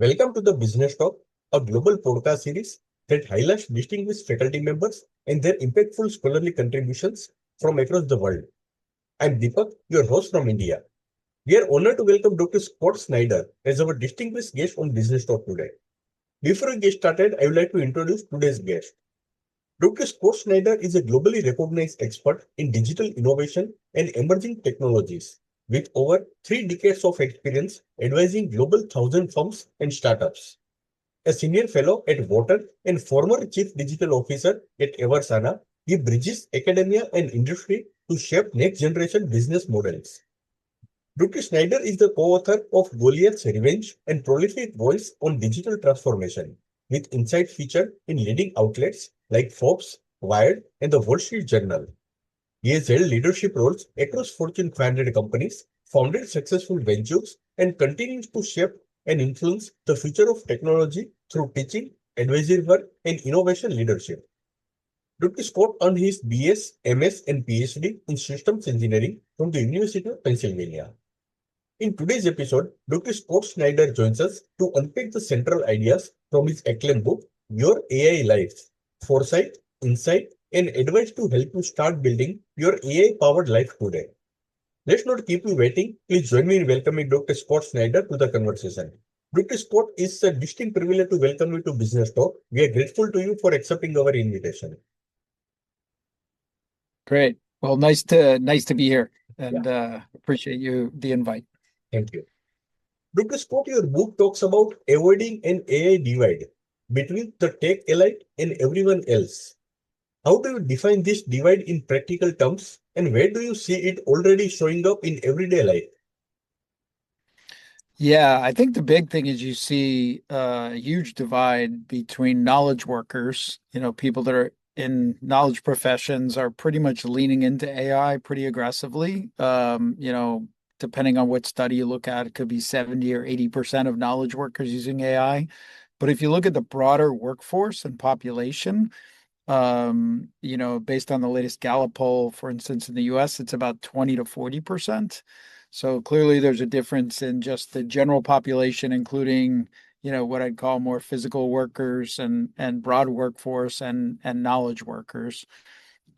Welcome to the Business Talk, a global podcast series that highlights distinguished faculty members and their impactful scholarly contributions from across the world. I'm Deepak, your host from India. We are honored to welcome Dr. Scott Snyder as our distinguished guest on Business Talk today. Before we get started, I would like to introduce today's guest. Dr. Scott Snyder is a globally recognized expert in digital innovation and emerging technologies, with over 3 decades of experience advising global thousand firms and startups. A senior fellow at Wharton and former chief digital officer at EVERSANA, he bridges academia and industry to shape next generation business models. Dr. Snyder is the co-author of Goliath's Revenge and prolific voice on digital transformation, with insight featured in leading outlets like Forbes, Wired, and the Wall Street Journal. He has held leadership roles across Fortune 500 companies, founded successful ventures, and continues to shape and influence the future of technology through teaching, advisory work, and innovation leadership. Dr. Scott earned his BS, MS, and PhD in systems engineering from the University of Pennsylvania. In today's episode, Dr. Scott Snyder joins us to unpack the central ideas from his acclaimed book, Your AI Life: Foresight, Insight, and Advice to help you start building your AI powered life today. Let's not keep you waiting. Please join me in welcoming Dr. Scott Snyder to the conversation. Dr. Scott, it's a distinct privilege to welcome you to Business Talk. We are grateful to you for accepting our invitation. Great. Well, nice to be here Yeah, and appreciate you the invite. thank you. Dr. Scott, your book talks about avoiding an AI divide between the tech elite and everyone else. How do you define this divide in practical terms, and where do you see it already showing up in everyday life? Yeah, I think the big thing is you see a huge divide between knowledge workers, people that are in knowledge professions are pretty much leaning into AI pretty aggressively. Depending on what study you look at, it could be 70 or 80% of knowledge workers using AI. But if you look at the broader workforce and population, based on the latest Gallup poll, for instance, in the US, it's about 20 to 40%. So clearly there's a difference in just the general population, including, what I'd call more physical workers and broad workforce and knowledge workers.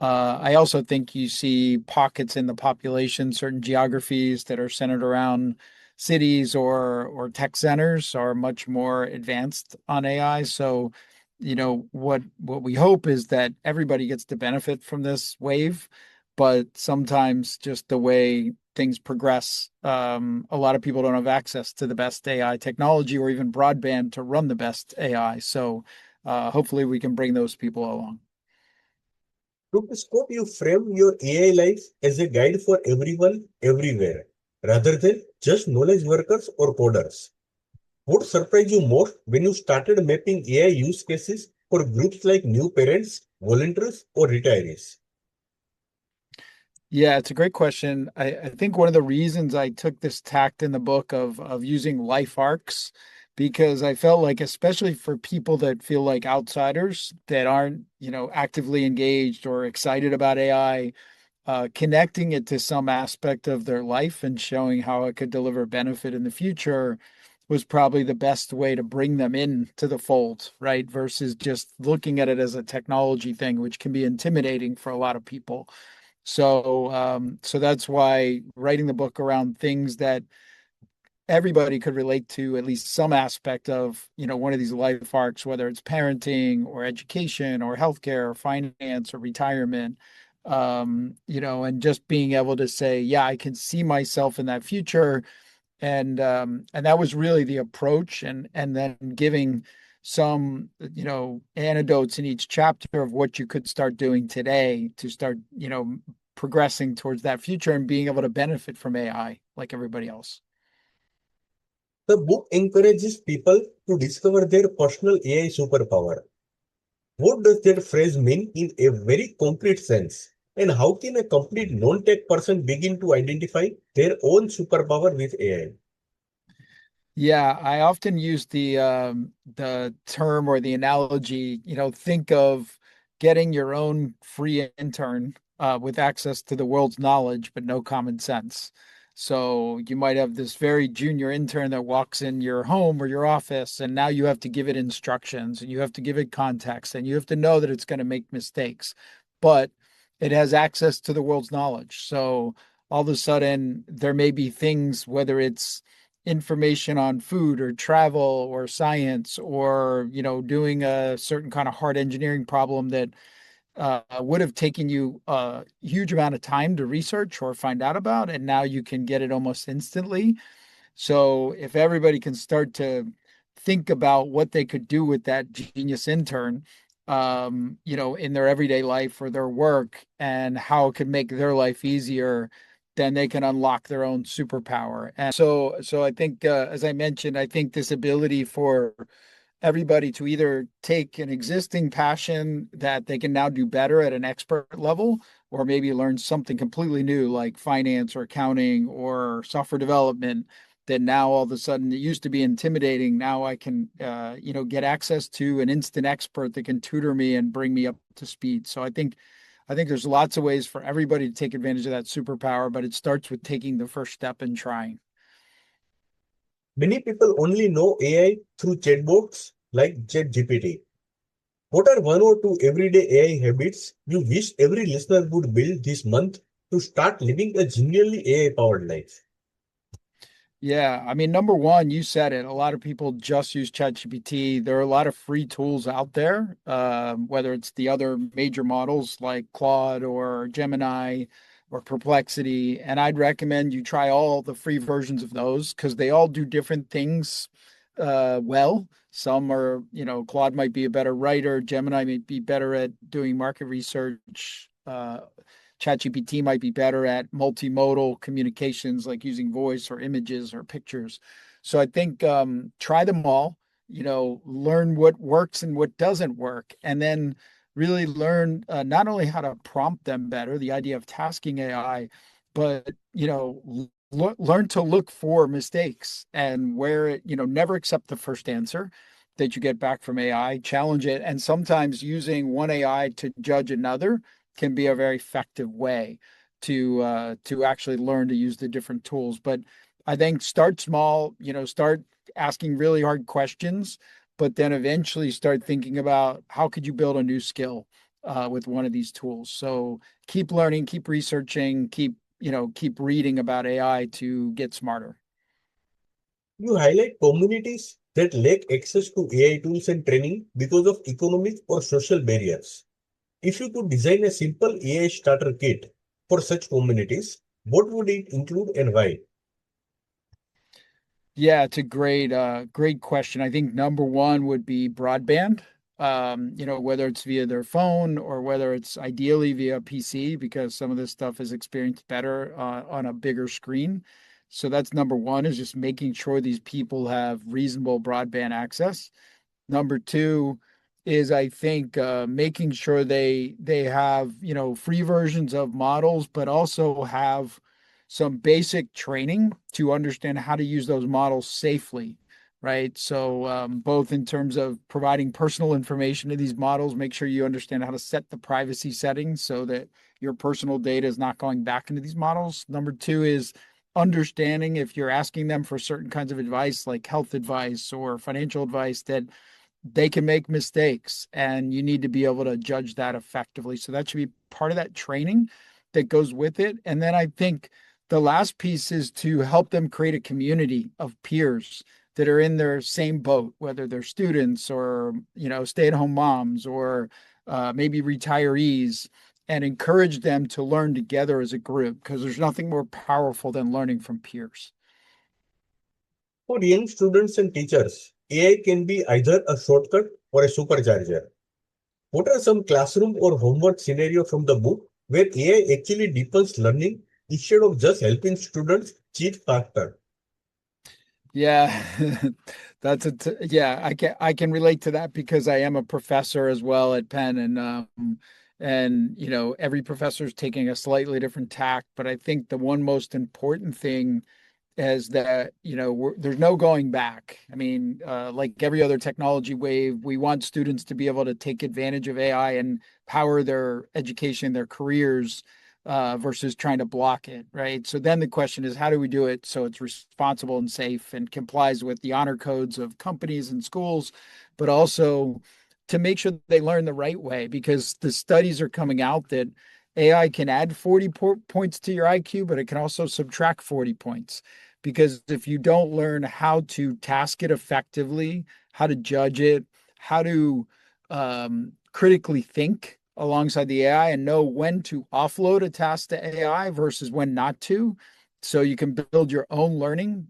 I also think you see pockets in the population, certain geographies that are centered around cities or tech centers are much more advanced on AI. So, what we hope is that everybody gets to benefit from this wave, but sometimes just the way things progress, a lot of people don't have access to the best AI technology or even broadband to run the best AI. So, hopefully we can bring those people along. To Scott, you frame your AI life as a guide for everyone, everywhere, rather than just knowledge workers or coders. What surprised you most when you started mapping AI use cases for groups like new parents, volunteers, or retirees? Yeah, it's a great question. I think one of the reasons I took this tact in the book of using life arcs, because I felt like, especially for people that feel like outsiders that aren't, actively engaged or excited about AI, connecting it to some aspect of their life and showing how it could deliver benefit in the future was probably the best way to bring them in to the fold, right? Versus just looking at it as a technology thing, which can be intimidating for a lot of people. So that's why writing the book around things that everybody could relate to at least some aspect of, one of these life arcs, whether it's parenting or education or healthcare or finance or retirement, and just being able to say, yeah, I can see myself in that future. And that was really the approach, and then giving some, anecdotes in each chapter of what you could start doing today to start, progressing towards that future and being able to benefit from AI like everybody else. The book encourages people to discover their personal AI superpower. What does that phrase mean in a very concrete sense? And how can a complete non-tech person begin to identify their own superpower with AI? Yeah, I often use the term or the analogy, think of getting your own free intern with access to the world's knowledge, but no common sense. So you might have this very junior intern that walks in your home or your office, and now you have to give it instructions and you have to give it context and you have to know that it's going to make mistakes, but it has access to the world's knowledge. So all of a sudden, there may be things, whether it's information on food or travel or science or, doing a certain kind of hard engineering problem that would have taken you a huge amount of time to research or find out about, and now you can get it almost instantly. So if everybody can start to think about what they could do with that genius intern, in their everyday life or their work and how it could make their life easier, then they can unlock their own superpower. And so I think, as I mentioned, I think this ability for everybody to either take an existing passion that they can now do better at an expert level, or maybe learn something completely new like finance or accounting or software development, that now all of a sudden it used to be intimidating. Now I can, get access to an instant expert that can tutor me and bring me up to speed. So I think there's lots of ways for everybody to take advantage of that superpower, but it starts with taking the first step and trying. Many people only know AI through chatbots like ChatGPT. What are one or two everyday AI habits you wish every listener would build this month to start living a genuinely AI powered life? Yeah, I mean, number one, you said it. A lot of people just use ChatGPT. There are a lot of free tools out there, whether it's the other major models like Claude or Gemini or Perplexity. And I'd recommend you try all the free versions of those because they all do different things well. Some are, Claude might be a better writer, Gemini might be better at doing market research. ChatGPT might be better at multimodal communications, like using voice or images or pictures. So I think try them all, learn what works and what doesn't work, and then really learn not only how to prompt them better, the idea of tasking AI, but, learn to look for mistakes and where it, never accept the first answer that you get back from AI, challenge it. And sometimes using one AI to judge another can be a very effective way to actually learn to use the different tools. But I think start small, start asking really hard questions, but then eventually start thinking about how could you build a new skill with one of these tools. So keep learning, keep researching, keep reading about AI to get smarter. You highlight communities that lack access to AI tools and training because of economic or social barriers. If you could design a simple AI starter kit for such communities, what would it include and why? Yeah, it's a great question. I think number one would be broadband. Whether it's via their phone or whether it's ideally via PC, because some of this stuff is experienced better on a bigger screen. So that's number one, is just making sure these people have reasonable broadband access. Number two is, I think, making sure they have, free versions of models, but also have some basic training to understand how to use those models safely, right? So both in terms of providing personal information to these models, make sure you understand how to set the privacy settings so that your personal data is not going back into these models. Number two is understanding, if you're asking them for certain kinds of advice, like health advice or financial advice, that they can make mistakes and you need to be able to judge that effectively. So that should be part of that training that goes with it. And then I think the last piece is to help them create a community of peers that are in their same boat, whether they're students or, stay-at-home moms or maybe retirees, and encourage them to learn together as a group, because there's nothing more powerful than learning from peers. For young students and teachers, AI can be either a shortcut or a supercharger. What are some classroom or homework scenario from the book where AI actually deepens learning instead of just helping students cheat faster? Yeah, yeah, I can relate to that because I am a professor as well at Penn, and every professor is taking a slightly different tack, but I think the one most important thing is that there's no going back. I mean, like every other technology wave, we want students to be able to take advantage of AI and power their education, their careers, versus trying to block it, right? So then the question is, how do we do it so it's responsible and safe and complies with the honor codes of companies and schools, but also to make sure they learn the right way? Because the studies are coming out that AI can add 40 points to your IQ, but it can also subtract 40 points. Because if you don't learn how to task it effectively, how to judge it, how to critically think alongside the AI and know when to offload a task to AI versus when not to. So you can build your own learning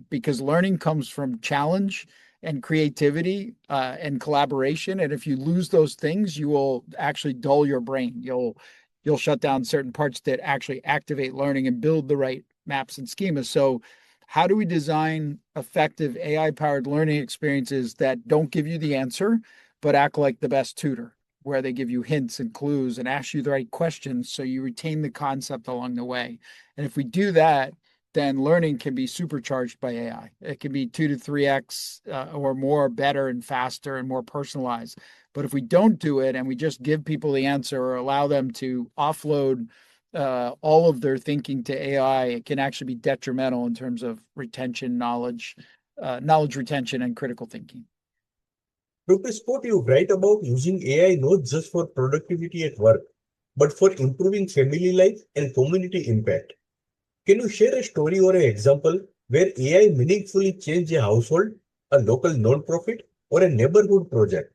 because learning comes from challenge and creativity and collaboration. And if you lose those things, you will actually dull your brain. You'll shut down certain parts that actually activate learning and build the right maps and schemas. So how do we design effective AI powered learning experiences that don't give you the answer, but act like the best tutor, where they give you hints and clues and ask you the right questions so you retain the concept along the way? And if we do that, then learning can be supercharged by AI. It can be 2 to 3x or more better and faster and more personalized. But if we don't do it and we just give people the answer or allow them to offload all of their thinking to AI, it can actually be detrimental in terms of retention, knowledge retention, and critical thinking. Dr. Sport, you write about using AI not just for productivity at work, but for improving family life and community impact. Can you share a story or an example where AI meaningfully changed a household, a local non-profit, or a neighborhood project?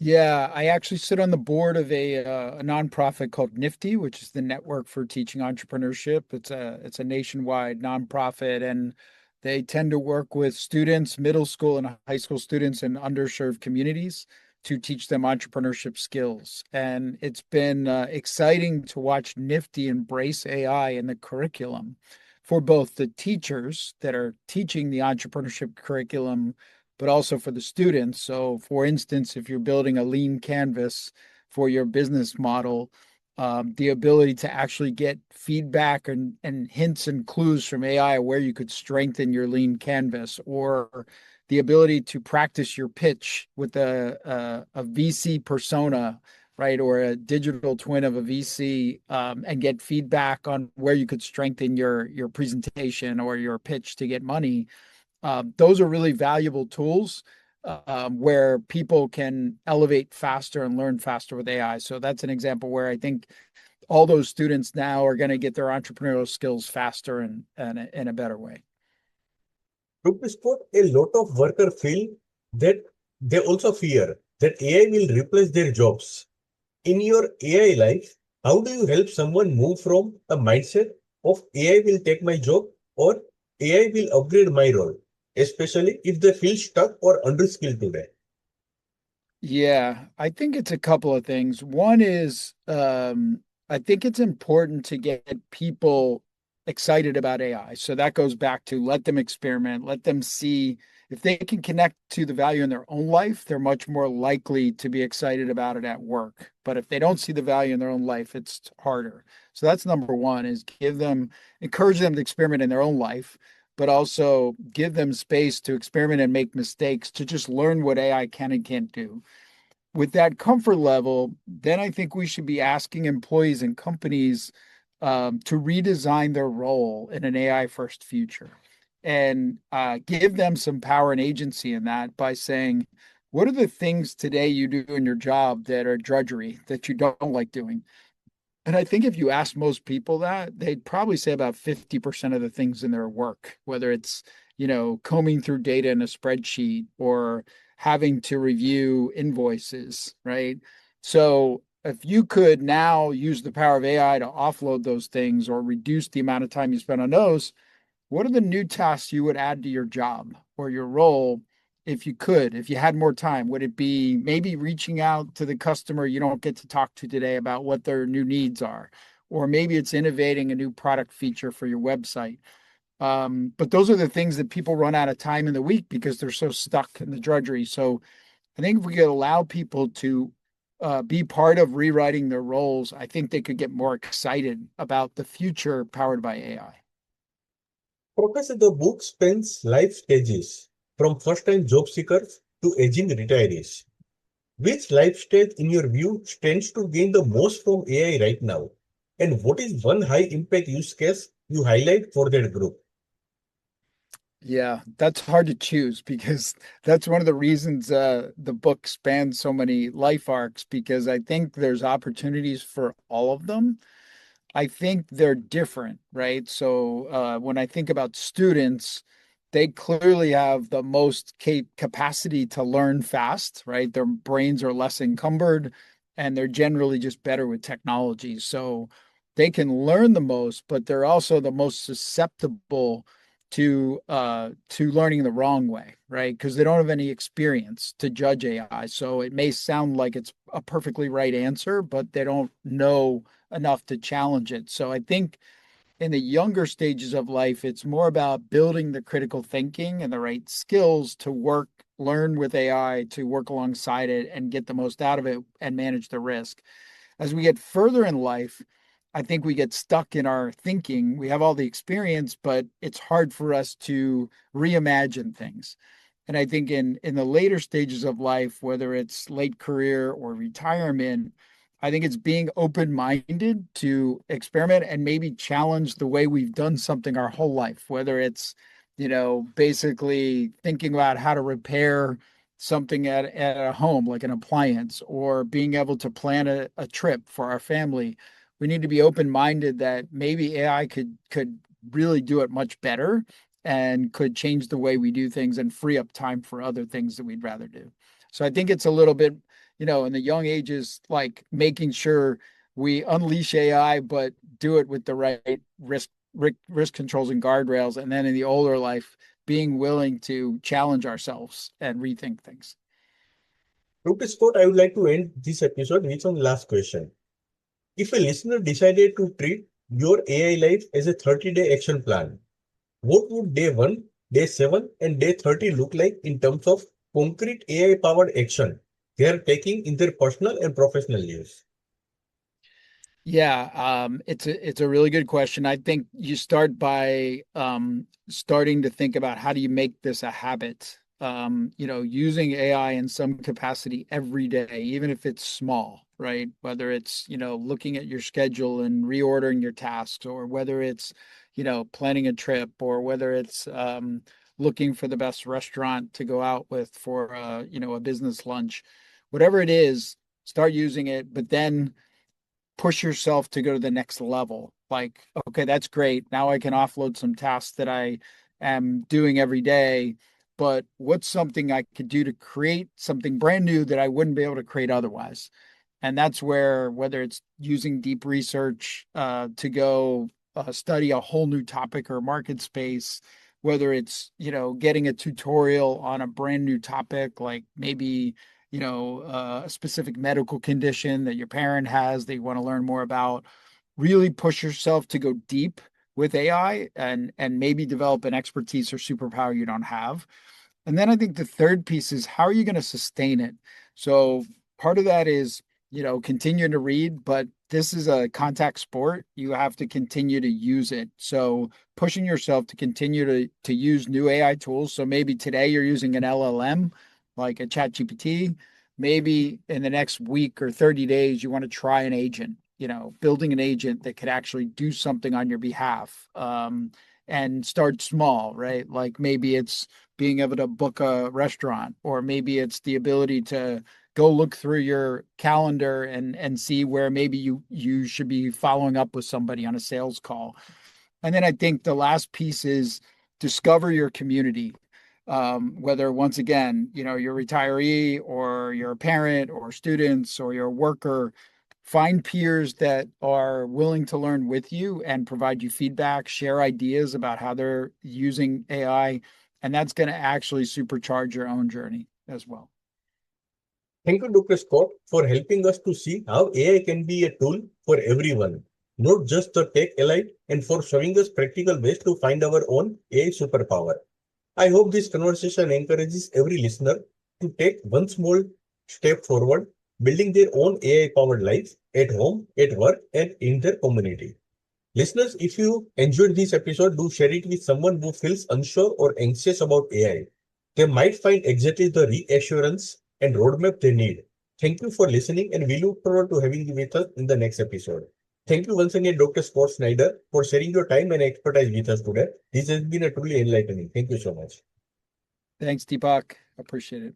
Yeah, I actually sit on the board of a nonprofit called Nifty, which is the Network for Teaching Entrepreneurship. It's a nationwide nonprofit, and they tend to work with students, middle school and high school students in underserved communities to teach them entrepreneurship skills. And it's been exciting to watch Nifty embrace AI in the curriculum for both the teachers that are teaching the entrepreneurship curriculum but also for the students. So, for instance, if you're building a lean canvas for your business model, the ability to actually get feedback and hints and clues from AI where you could strengthen your lean canvas, or the ability to practice your pitch with a VC persona, right, or a digital twin of a VC, and get feedback on where you could strengthen your presentation or your pitch to get money. Those are really valuable tools where people can elevate faster and learn faster with AI. So that's an example where I think all those students now are going to get their entrepreneurial skills faster and in a better way. Dr. Sport, a lot of workers feel that they also fear that AI will replace their jobs. In your AI life, how do you help someone move from a mindset of AI will take my job or AI will upgrade my role, especially if they feel stuck or underskilled today? Yeah, I think it's a couple of things. One is I think it's important to get people excited about AI. So that goes back to let them experiment, let them see if they can connect to the value in their own life, they're much more likely to be excited about it at work. But if they don't see the value in their own life, it's harder. So that's number one is encourage them to experiment in their own life, but also give them space to experiment and make mistakes to just learn what AI can and can't do. With that comfort level, then I think we should be asking employees and companies to redesign their role in an AI first future and give them some power and agency in that by saying, what are the things today you do in your job that are drudgery that you don't like doing? And I think if you ask most people that, they'd probably say about 50% of the things in their work, whether it's, combing through data in a spreadsheet or having to review invoices, right? So if you could now use the power of AI to offload those things or reduce the amount of time you spend on those, what are the new tasks you would add to your job or your role if you could, if you had more time? Would it be maybe reaching out to the customer you don't get to talk to today about what their new needs are? Or maybe it's innovating a new product feature for your website. But those are the things that people run out of time in the week because they're so stuck in the drudgery. So I think if we could allow people to be part of rewriting their roles, I think they could get more excited about the future powered by AI. Professor, the book spans life stages from first time job seekers to aging retirees. Which life stage, in your view, stands to gain the most from AI right now? And what is one high impact use case you highlight for that group? Yeah, that's hard to choose because that's one of the reasons the book spans so many life arcs because I think there's opportunities for all of them. I think they're different, right? So when I think about students, they clearly have the most capacity to learn fast, right? Their brains are less encumbered and they're generally just better with technology. So they can learn the most, but they're also the most susceptible to learning the wrong way, right? Because they don't have any experience to judge AI. So it may sound like it's a perfectly right answer, but they don't know enough to challenge it. So I think in the younger stages of life, it's more about building the critical thinking and the right skills to learn with AI, to work alongside it and get the most out of it and manage the risk. As we get further in life, I think we get stuck in our thinking. We have all the experience, but it's hard for us to reimagine things. And I think in the later stages of life, whether it's late career or retirement, I think it's being open-minded to experiment and maybe challenge the way we've done something our whole life, whether it's, basically thinking about how to repair something at a home, like an appliance, or being able to plan a trip for our family. We need to be open-minded that maybe AI could really do it much better and could change the way we do things and free up time for other things that we'd rather do. So I think it's a little bit, in the young ages, like making sure we unleash AI, but do it with the right risk controls and guardrails. And then in the older life, being willing to challenge ourselves and rethink things. Dr. Scott, I would like to end this episode with one last question. If a listener decided to treat your AI life as a 30-day action plan, what would day 1, day 7, and day 30 look like in terms of concrete AI powered action they are taking in their personal and professional lives? Yeah, it's a really good question. I think you start by starting to think about how do you make this a habit. Using AI in some capacity every day, even if it's small, right? Whether it's, looking at your schedule and reordering your tasks, or whether it's, planning a trip, or whether it's looking for the best restaurant to go out with for a business lunch. Whatever it is, start using it, but then push yourself to go to the next level. Like, okay, that's great. Now I can offload some tasks that I am doing every day. But what's something I could do to create something brand new that I wouldn't be able to create otherwise? And that's where, whether it's using deep research to go study a whole new topic or market space, whether it's, getting a tutorial on a brand new topic, like maybe a specific medical condition that your parent has that you want to learn more about, really push yourself to go deep with AI and maybe develop an expertise or superpower you don't have. And then I think the third piece is how are you going to sustain it? So part of that is, continuing to read, but this is a contact sport. You have to continue to use it. So pushing yourself to continue to use new AI tools. So maybe today you're using an LLM like a chat GPT. Maybe in the next week or 30 days, you want to try an agent, building an agent that could actually do something on your behalf. And start small, right? Like maybe it's being able to book a restaurant, or maybe it's the ability to go look through your calendar and see where maybe you should be following up with somebody on a sales call. And then I think the last piece is discover your community. Whether once again, you're a retiree or you're a parent or students or you're a worker, find peers that are willing to learn with you and provide you feedback, share ideas about how they're using AI, and that's going to actually supercharge your own journey as well. Thank you, Dr. Scott, for helping us to see how AI can be a tool for everyone, not just the tech elite, and for showing us practical ways to find our own AI superpower. I hope this conversation encourages every listener to take one small step forward, building their own AI powered lives at home, at work, and in their community. Listeners, if you enjoyed this episode, do share it with someone who feels unsure or anxious about AI. They might find exactly the reassurance and roadmap they need. Thank you for listening, and we look forward to having you with us in the next episode. Thank you once again, Dr. Scott Snyder, for sharing your time and expertise with us today. This has been a truly enlightening. Thank you so much. Thanks, Deepak. Appreciate it.